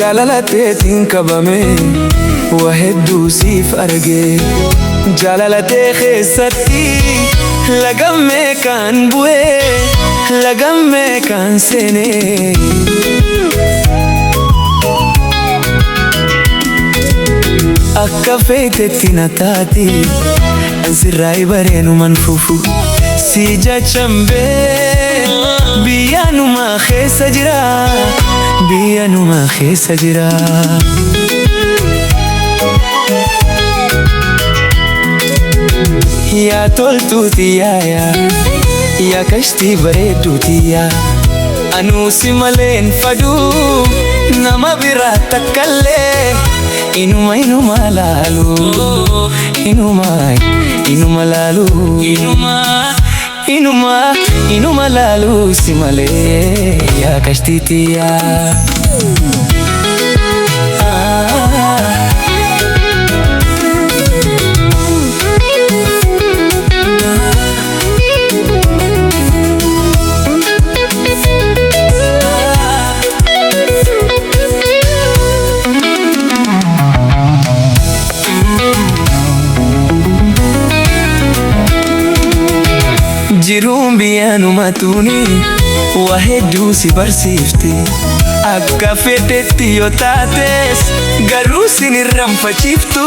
jalalaa teetiin qabame waa hedduu siif arge jalalaa tee keessatti lagammee kan bu'ee lagammee kan seenee akka feetetti na taati ansirraa bareenuman fufu si jachambee biyyaanuma keessa jira biyyaanuma keessa jira yaa toltuu tiiyaa yaa kashtii bareedduu tiiyaa anuu si maleen faduu nama biraa takkallee inuma laalu inuma laalu inuma laalu si malee yaa kashtii tiiyaa jiruun biyyaanuma tuuni waa hedduu si barsiifti akka feetetti yoo taates garuu sin irraanfachiiftu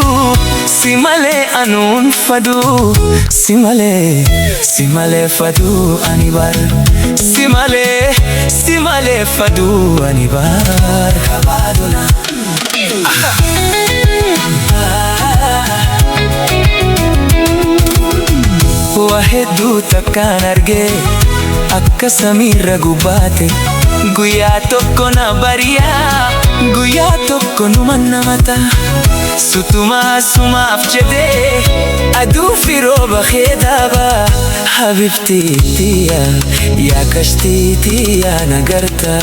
si malee anuun faduu si malee faduu ani bar si malee faduu ani bar kabaadola waa hedduu takkaan argee akka samiirra gubbaate guyyaa tokko na bariyaa guyyaa tokko numa namata sumaaf jedhee aduu fi rooba keedaaba habibtii tiiyaa yaa kashtii tiiyaa nagarta